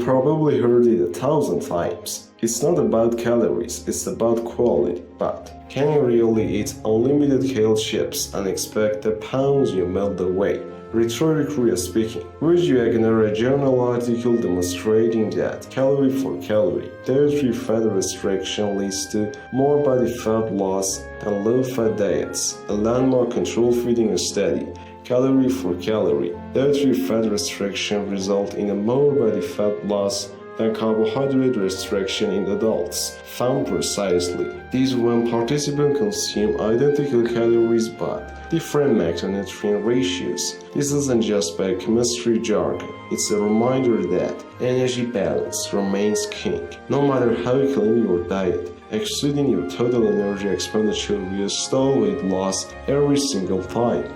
probably heard it 1,000 times. It's not about calories, it's about quality. But can you really eat unlimited kale chips and expect the pounds you melt away? Rhetorically speaking, would you ignore a journal article demonstrating that calorie for calorie, dietary fat restriction leads to more body fat loss than low-fat diets? A landmark control feeding study, calorie for calorie, dietary fat restriction result in a more body fat loss than carbohydrate restriction in adults, found precisely. This when participants consume identical calories but different macronutrient ratios. This isn't just biochemistry jargon, it's a reminder that energy balance remains king. No matter how clean your diet, exceeding your total energy expenditure will stall weight loss every single time.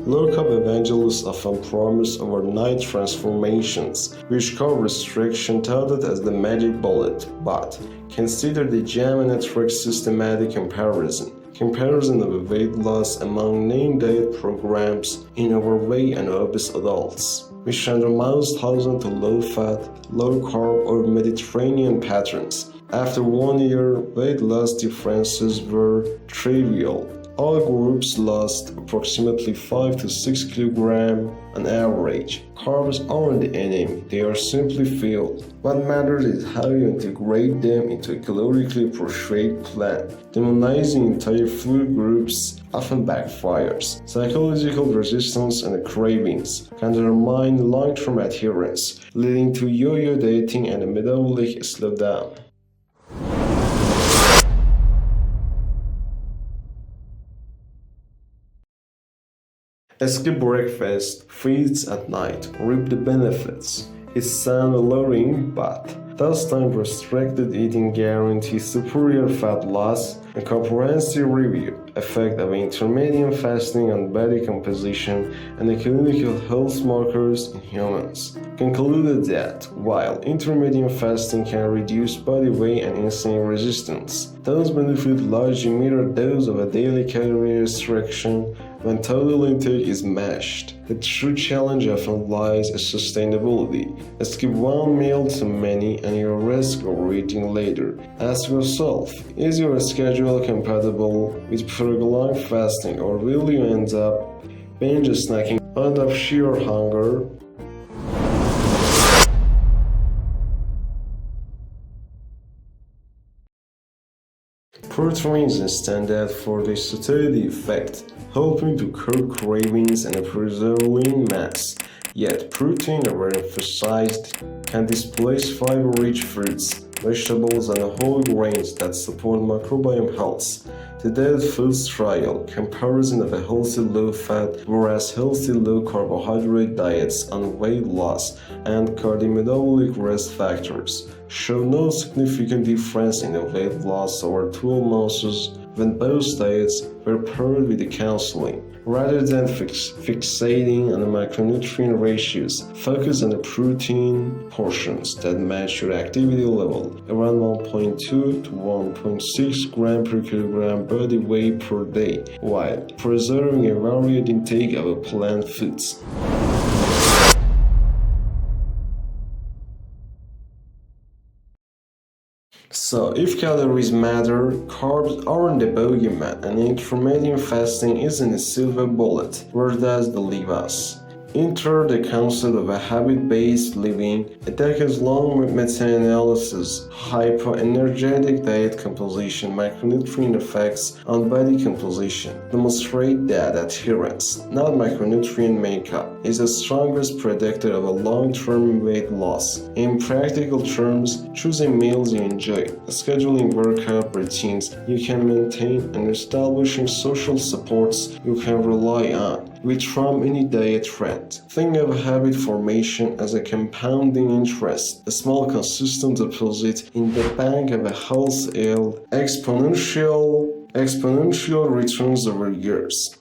Low-carb evangelists often promise overnight transformations, which carb restriction touted as the magic bullet, but consider the geometric systematic comparison of weight loss among named diet programs in overweight and obese adults, which randomized thousands to low-fat, low-carb, or Mediterranean patterns. After 1 year, weight loss differences were trivial. All groups lost approximately 5 to 6 kilograms on average. Carbs aren't the enemy, they are simply fuel. What matters is how you integrate them into a calorically portrayed plan. Demonizing entire food groups often backfires. Psychological resistance and cravings can undermine long-term adherence, leading to yo-yo dieting and a metabolic slowdown. Skip breakfast, feeds at night, reap the benefits. It sounds alluring, but does time-restricted eating guarantee superior fat loss? A comprehensive review, effect of intermittent fasting on body composition and the clinical health markers in humans, concluded that while intermittent fasting can reduce body weight and insulin resistance, those benefits largely mirror those of a daily calorie restriction when total intake is matched. The true challenge often lies in sustainability. Skip one meal too many and you risk overeating later. Ask yourself, is your schedule compatible with prolonged fasting, or will you end up binge snacking out of sheer hunger? Proteins stand for the satiety effect, helping to curb cravings and preserve lean mass. Yet protein, overemphasized, can displace fiber-rich fruits, vegetables, and whole grains that support microbiome health. The Dead Foods Trial comparison of a healthy low-fat versus healthy low-carbohydrate diets on weight loss and cardiometabolic risk factors show no significant difference in the weight loss over 12 months when both diets were paired with the counseling. Rather than fixating on the macronutrient ratios, focus on the protein portions that match your activity level, around 1.2 to 1.6 grams per kilogram body weight per day, while preserving a varied intake of plant foods. So, if calories matter, carbs aren't the bogeyman, and intermittent fasting isn't a silver bullet. Where does that leave us? Enter the concept of a habit-based living, a decades-long meta-analysis, hypoenergetic diet composition, macronutrient effects on body composition, demonstrate that adherence, not macronutrient makeup, is the strongest predictor of a long-term weight loss. In practical terms, choosing meals you enjoy, scheduling workout routines you can maintain, and establishing social supports you can rely on will trump any diet trend. Think of habit formation as a compounding interest, a small consistent deposit in the bank of a health yield, exponential returns over years.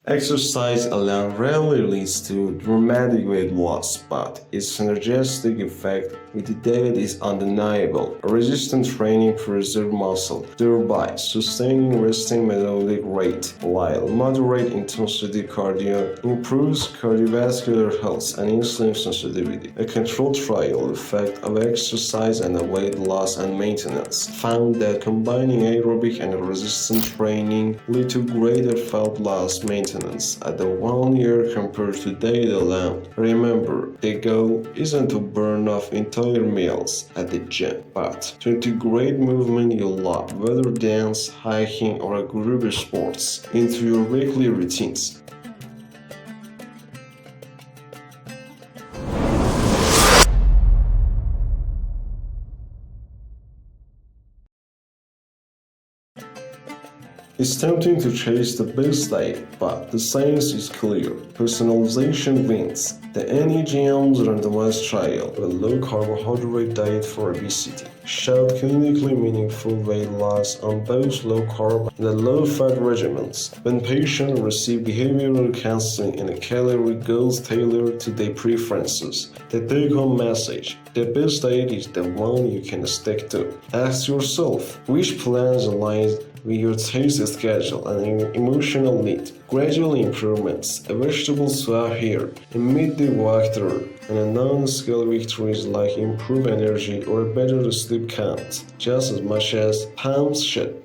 Exercise alone rarely leads to dramatic weight loss, but its synergistic effect with the diet is undeniable. Resistance training preserves muscle, thereby sustaining resting metabolic rate, while moderate intensity cardio improves cardiovascular health and insulin sensitivity. A controlled trial effect of exercise and weight loss and maintenance found that combining aerobic and resistance training lead to greater fat loss maintenance at the 1 year compared to diet alone. Remember, the goal isn't to burn off entire meals at the gym, but to integrate movement you love, whether dance, hiking, or group sports, into your weekly routines. It's tempting to chase the best diet, but the science is clear. Personalization wins. The NEGM's randomized trial of a low-carbohydrate diet for obesity showed clinically meaningful weight loss on both low-carb and low-fat regimens. When patients receive behavioral counseling and a calorie goals tailored to their preferences, the take-home message: the best diet is the one you can stick to. Ask yourself, which plans align with your taste schedule and emotional need. Gradual improvements, a vegetable swap here, a midday walkthrough, and a non-scale victories like improved energy or a better sleep count, just as much as pounds should.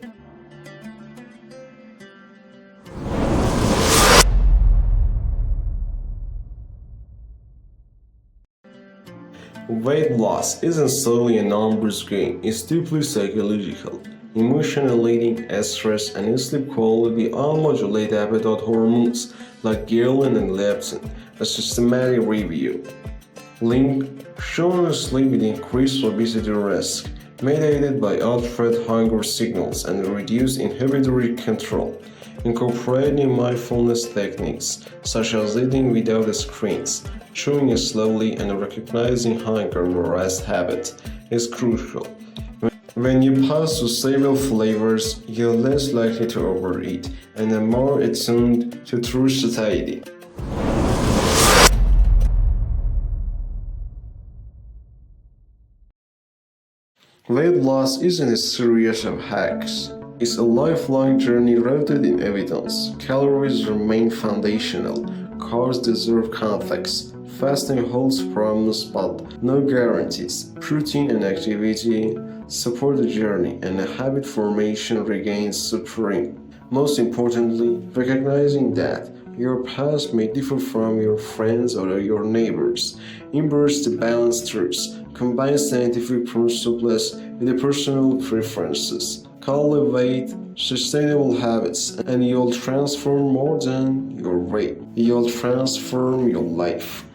Weight loss isn't solely a numbers game, it's deeply psychological. Emotional eating, stress, and sleep quality all modulate appetite hormones like ghrelin and leptin. A systematic review link showing sleep with increased obesity risk, mediated by altered hunger signals and reduced inhibitory control. Incorporating mindfulness techniques such as eating without screens, chewing slowly, and recognizing hunger or rest habit is crucial. When you pause to savor flavors, you're less likely to overeat and are more attuned to true satiety. Weight loss isn't a series of hacks. It's a lifelong journey rooted in evidence. Calories remain foundational. Carbs deserve context. Fasting holds promise but no guarantees. Protein and activity support the journey, and habit formation regains supreme. Most importantly, recognizing that your past may differ from your friends or your neighbors. Embrace the balanced truths. Combine scientific principles with the personal preferences. Cultivate sustainable habits, and you'll transform more than your weight. You'll transform your life.